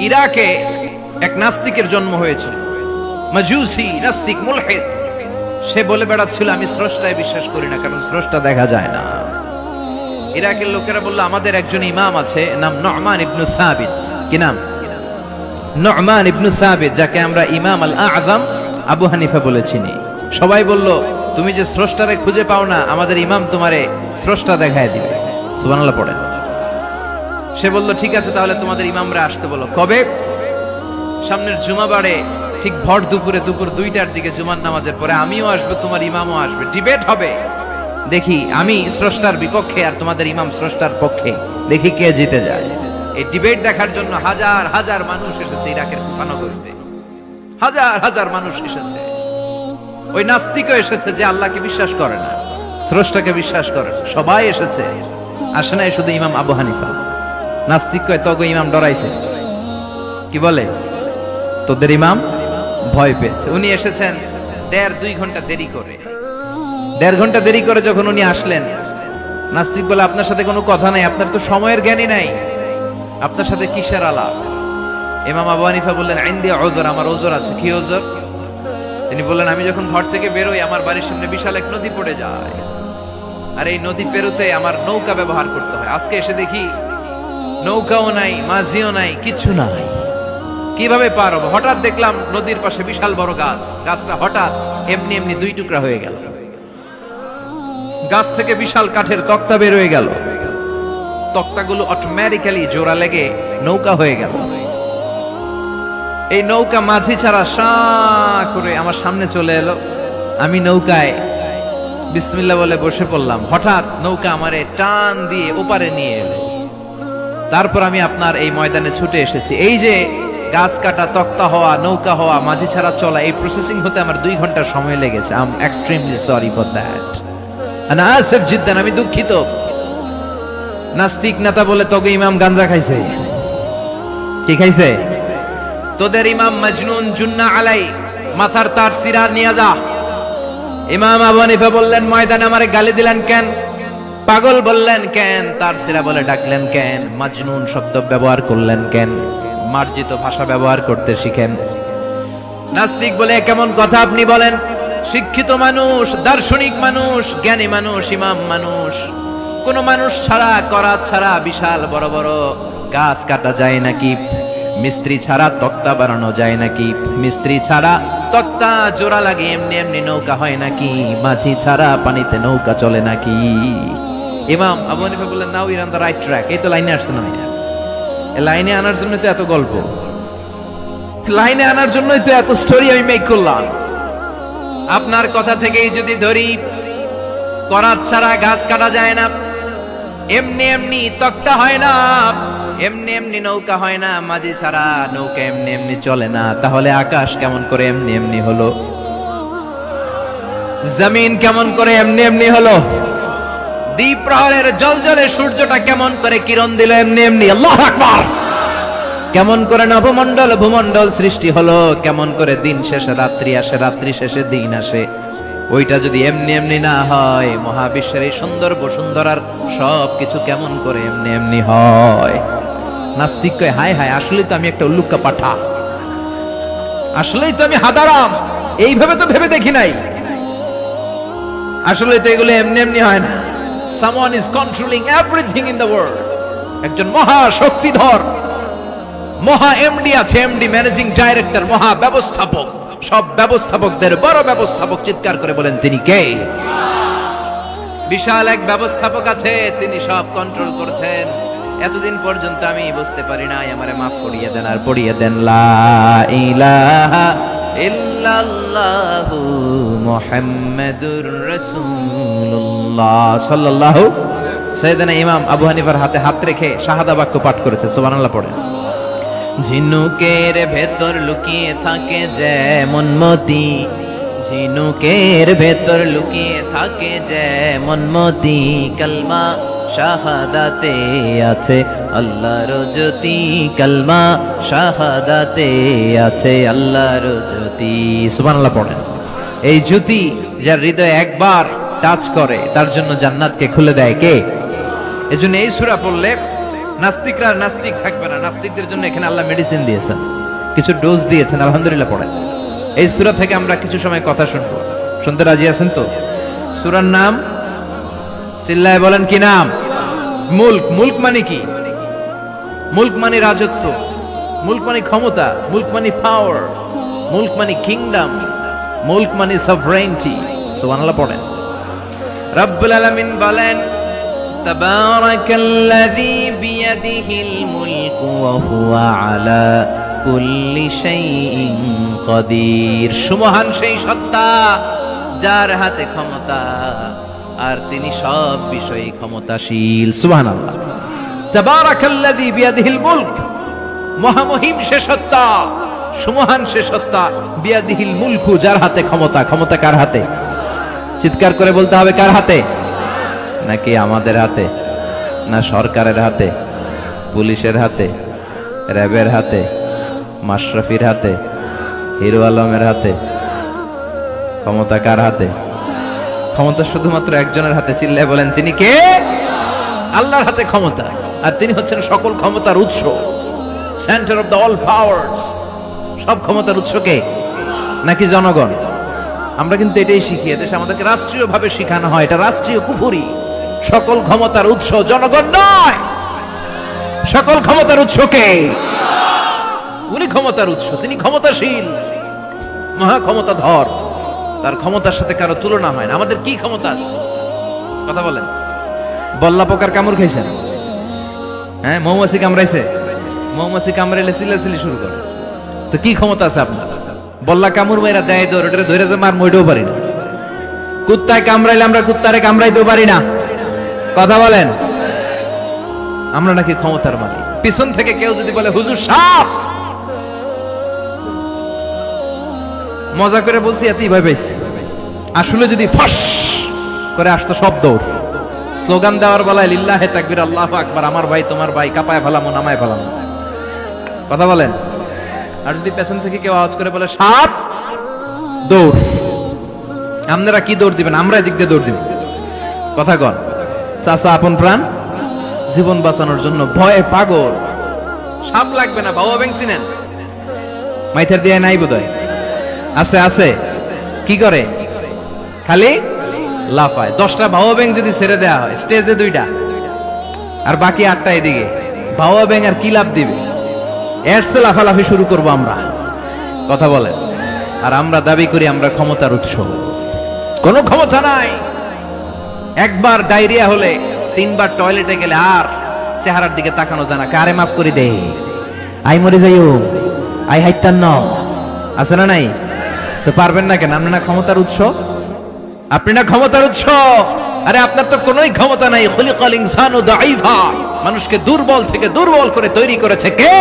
ইরাকে এক নাস্তিকের জন্ম হয়েছিল, মাজুসি নাস্তিক মুলহিদ। সে বলে বেড়াচ্ছিল আমি স্রষ্টায় বিশ্বাস করি না, কারণ স্রষ্টা দেখা যায় না। ইরাকের লোকেরা বলল আমাদের একজন ইমাম আছে, নাম নু'মান ইবনে সাবিত। কি নাম? নু'মান ইবনে সাবিত, যাকে আমরা ইমাম আল আযম আবু হানিফা বলে চিনি। সবাই বলল তুমি যে স্রষ্টারে খুঁজে পাও না, আমাদের ইমাম তোমারে স্রষ্টা দেখায় দিবে। সুবহানাল্লাহ পড়েন। সে বলল ঠিক আছে, তাহলে তোমাদের ইমামরা আসতে বলো। কবে? সামনের জুমাবারে ঠিক ভর দুপুরে, দুপুর 2টার দিকে জুমার নামাজের পরে আমিও আসবো, তোমার ইমামও আসবে, ডিবেট হবে। দেখি আমি স্রষ্টার বিপক্ষে আর তোমাদের ইমাম স্রষ্টার পক্ষে, দেখি কে জিতে যায়। এই ডিবেট দেখার জন্য হাজার হাজার মানুষ এসেছে ইরাকের কুফা নগরীতে। হাজার হাজার মানুষ এসেছে। ওই নাস্তিকও এসেছে যে আল্লাহকে বিশ্বাস করে না, স্রষ্টাকে বিশ্বাস করে না। সবাই এসেছে, আসে নাই শুধু ইমাম আবু হানিফা। নাস্তিক কয় তগো ইমাম ডরাইছে। কি বলে? তোদের ইমাম ভয় পেয়েছে। উনি এসেছেন 1.5-2 ঘন্টা দেরি করে। 1.5 ঘন্টা দেরি করে যখন উনি আসলেন, নাস্তিক বলে আপনার সাথে কোনো কথা নাই, আপনার তো সময়ের জ্ঞানই নাই, আপনার সাথে কিসের আলাপ? ইমাম আবু হানিফা বললেন ইনদি উযর, আমার ওজর আছে। কি ওজর? তিনি বললেন আমি যখন ঘর থেকে বেরোই আমার বাড়ির সামনে বিশাল এক নদী পড়ে যায়, আর এই নদী পেরোতে আমার নৌকা ব্যবহার করতে হয়। আজকে এসে দেখি নৌকাও নাই, মাঝিও নাই, কিচ্ছু নাই। কিভাবে পার হবো? হঠাৎ দেখলাম নদীর পাশে বিশাল বড় গাছ, গাছটা হঠাৎ এমনি এমনি 2 টুকরা হয়ে গেল। গাছ থেকে বিশাল কাঠের তক্তা বের হয়ে গেল। তক্তাগুলো অটোমেটিক্যালি জোড়া লেগে নৌকা হয়ে গেল। এই নৌকা মাঝি ছাড়া সা করে আমার সামনে চলে এলো। আমি নৌকায় বিসমিল্লাহ বলে বসে পড়লাম। হঠাৎ নৌকা আমারে টান দিয়ে ওপারে নিয়ে এলো। তারপর আমি আপনার এই ময়দানে ছুটে এসেছি। এই যে গাছ কাটা, তক্তা হওয়া, নৌকা হওয়া, মাঝি ছাড়া চলা, এই প্রসেসিং হতে আমার 2 ঘন্টা সময় লেগেছে। I am extremely sorry for that. আনা আসিফ জিদ্দান, আমি দুঃখিত। নাস্তিক নেতা বলে তোকে ইমাম গাঞ্জা খাইছে। কি খাইছে? তোদের ইমাম মজনুন, জুন্না আলাই, মাথার তার সিরা নিয়ে যা। ইমাম আবু হানিফা বললেন ময়দানে আমারে গালি দিলেন কেন? পাগল বললেন কেন? তার সিরা বলে ডাকলেন কেন? মজনুন শব্দ ব্যবহার করলেন কেন? মার্জিত ভাষা ব্যবহার করতে শিখেন। নাস্তিক বলে কেমন কথা আপনি বলেন? শিক্ষিত মানুষ, দার্শনিক মানুষ, জ্ঞানী মানুষ, ইমাম মানুষ, কোন মানুষ ছাড়া, করাত ছাড়া বিশাল বড় বড় গাছ কাটা যায় নাকি? মিস্ত্রি ছাড়া তক্তা বানানো যায় নাকি? মিস্ত্রি ছাড়া তক্তা জোড়া লাগে এমনি এমনি নৌকা হয় নাকি? মাঝি ছাড়া পানিতে নৌকা চলে নাকি? ইমাম আবু হানিফা বললেন now you on the right track. এই তো লাইনে আসছেন না, এই লাইনে আনার জন্য তো এত গল্প, লাইনে আনার জন্যই তো এত স্টোরি আমি মেক করলাম। আপনার কথা থেকেই যদি ধরি, করাত ছাড়া গাছ কাটা যায় না, এমনি এমনি তক্তা হয় না, এমনি এমনি নৌকা হয় না, মাঝি ছাড়া নৌকা এমনি এমনি চলে না, তাহলে আকাশ কেমন করে এমনি এমনি হলো? জমিন কেমন করে এমনি এমনি হলো? দ্বীপ প্রহরের জলজলে সূর্যটা কেমন করে কিরণ দিল এমনি এমনি? আল্লাহু আকবার! কেমন করে নবমণ্ডল ভূমণ্ডল সৃষ্টি হলো? কেমন করে দিন শেষে রাত্রি আসে, রাত্রি শেষে দিন আসে? ওইটা যদি এমনি এমনি না হয়, মহাবিশ্বের এই সুন্দর বসুন্ধরার সবকিছু কেমন করে এমনি এমনি হয়? নাস্তিক কয় হায় হায়, আসলেই তো আমি একটা উল্লুক্কা পাঠা, আসলেই তো আমি হাদারাম, এইভাবে তো ভেবে দেখি নাই। আসলে তো এগুলো এমনি এমনি হয় না। Someone is controlling everything in the world. একজন মহা শক্তিধর, মহা এমডি আছে, এমডি ম্যানেজিং ডাইরেক্টর, মহা ব্যবস্থাপক, সব ব্যবস্থাপকদের বড় ব্যবস্থাপক। চিৎকার করে বলেন তিনি কে? বিশাল এক ব্যবস্থাপক আছে, তিনি সব কন্ট্রোল করছেন। এতদিন পর্যন্ত আমি বুঝতে পারি নাই, আমারে মাফ করিয়ে দেন আর পড়িয়ে দেন লা ইলাহা ইল্লাল্লাহু মুহাম্মাদুর রাসূলুল্লাহ সাল্লাল্লাহু। সাইয়েদনা ইমাম আবু হানিফার হাতে হাত রেখে শাহাদা বাক্য পাঠ করেছে। সুবহানাল্লাহ পড়েন। ঝিনুকের ভেতর লুকিয়ে থাকে যেমন মতি, ঝিনুকের ভেতর লুকিয়ে থাকে যেমন মতি, কালমা শাহাদাতে আছে আল্লাহর জ্যোতি, কালমা শাহাদাতে আছে আল্লাহর জ্যোতি। সুবহানাল্লাহ পড়েন। এই জ্যোতি যার হৃদয়ে একবার টাচ করে তার জন্য জান্নাতকে খুলে দেয় কে? এজন্য এই সূরা পড়লে নাস্তিকরা নাস্তিক থাকবে না। নাস্তিকদের জন্য এখানে আল্লাহ মেডিসিন দিয়েছেন, কিছু ডোজ দিয়েছেন। আলহামদুলিল্লাহ পড়েন। এই সূরা থেকে আমরা কিছু সময় কথা শুনবো। শুনতে রাজি আছেন তো? সূরার নাম চিল্লায় বলেন কি নাম? মুলক। মুলক মানে কি? মুলক মানে রাজত্ব, মুলক মানে ক্ষমতা, মুলক মানে পাওয়ার, মুলক মানে কিংডম, মুলক মানে সভরেইনটি। সুবহানাল্লাহ পড়েন। রব্বুল আলামিন বলেন তাবারাকাল্লাযী বিয়াদিহিল মুলকু ওয়া হুয়া আলা কুল্লি শাইইন কাদির। সুমহান সেই সত্তা যার হাতে ক্ষমতা আর তিনি সব বিষয়ে ক্ষমতাশীল। সুবহানাল্লাহ। তাবারাকাল্লাযী বিয়াদিহিল মুলক, মহামহিম সে সত্তা, সুমহান সে সত্তা, বিয়াদিহিল মুলকু যার হাতে ক্ষমতা। ক্ষমতা কার হাতে? চিৎকার করে বলতে হবে কার হাতে? নাকি আমাদের হাতে? না সরকারের হাতে, পুলিশের হাতে, র্যাবের হাতে, মাশরাফির হাতে, হিরো আলমের হাতে? ক্ষমতা কার হাতে? ক্ষমতা শুধুমাত্র একজনের হাতে। চিল্লায় বলেন তিনি কে? আল্লাহর হাতে ক্ষমতা, আর তিনি হচ্ছেন সকল ক্ষমতার উৎস, centre of the all powers. সব ক্ষমতার উৎস কে? নাকি জনগণ? আমরা কিন্তু এটাই শিখি, এদেশে আমাদেরকে রাষ্ট্রীয়ভাবে শেখানো হয়, এটা রাষ্ট্রীয় কুফরি। সকল ক্ষমতার উৎস জনগণ নয়, সকল ক্ষমতার উৎস কে? উনি ক্ষমতার উৎস, তিনি ক্ষমতাশীল, মহা ক্ষমতাধর, তার ক্ষমতার সাথে কারো তুলনা হয় না। আমাদের কি ক্ষমতা আছে? কথা বলেন। বল্লা পোকার কামড় খাইছেন? হ্যাঁ, মৌমাছি কামড়াইছে? মৌমাছি কামড়াইলে চিল্লাচিল্লি শুরু করে, তো কি ক্ষমতা আছে আপনার? বল্লা কামড় মেয়েরা দেয় দৌড়, ওটা ধরে যে মার মইটাও পারি না। কুত্তায় কামড়াইলে আমরা কুত্তারে কামড়াইতেও পারি না। কথা বলেন। আমরা নাকি ক্ষমতার মালিক। পিছন থেকে কেউ যদি বলে হুজুর সাপ, মজা করে বলছি, এতই ভয় পাইছি। আসলে যদি ফস করে আসতো সব দৌড়। স্লোগান দেওয়ার বেলায় লিল্লাহে তাকবীর, আল্লাহু আকবার, আমার ভাই তোমার ভাই, কাপায় ফেলামো নামায় ফেলামো। কথা বলেন। আর যদি পেছন থেকে কেউ আওয়াজ করে বলে সাপ, দৌড়। আপনারা কি দৌড় দিবেন? আমরা এদিক দিয়ে দৌড় দিব। কথা কন। চাচা আপন প্রাণ জীবন বাঁচানোর জন্য ভয়ে পাগল। সাপ লাগবে না, বাবা ব্যাংক চিনেন? মাইথার দিয়ে নাই বোধহয়। আছে আছে। কি করে? খালি লাফায়। 10টা ভাও ব্যাংক যদি ছেড়ে দেওয়া হয়, স্টেজে 2টা আর বাকি 8টা এদিকে, ভাও ব্যাংক আর কি লাভ দিবে? এরসে লাফালাফি শুরু করবো আমরা। কথা বলেন। আর আমরা দাবি করি আমরা ক্ষমতার উৎস। কোনো ক্ষমতা নাই। একবার ডায়রিয়া হলে 3বার টয়লেটে গেলে আর চেহারার দিকে তাকানো যায় না। কারে মাফ করে দে, আই মরে যাইও, আই হাইতান ন, আছে না নাই? তো পারবেন না কেন? আপনি না ক্ষমতার উৎস, আপনি না ক্ষমতার উৎস। আরে আপনার তো কোনোই ক্ষমতা নাই। খুলিকাল ইনসানু দাঈফা, মানুষকে দুর্বল থেকে দুর্বল করে তৈরি করেছে কে?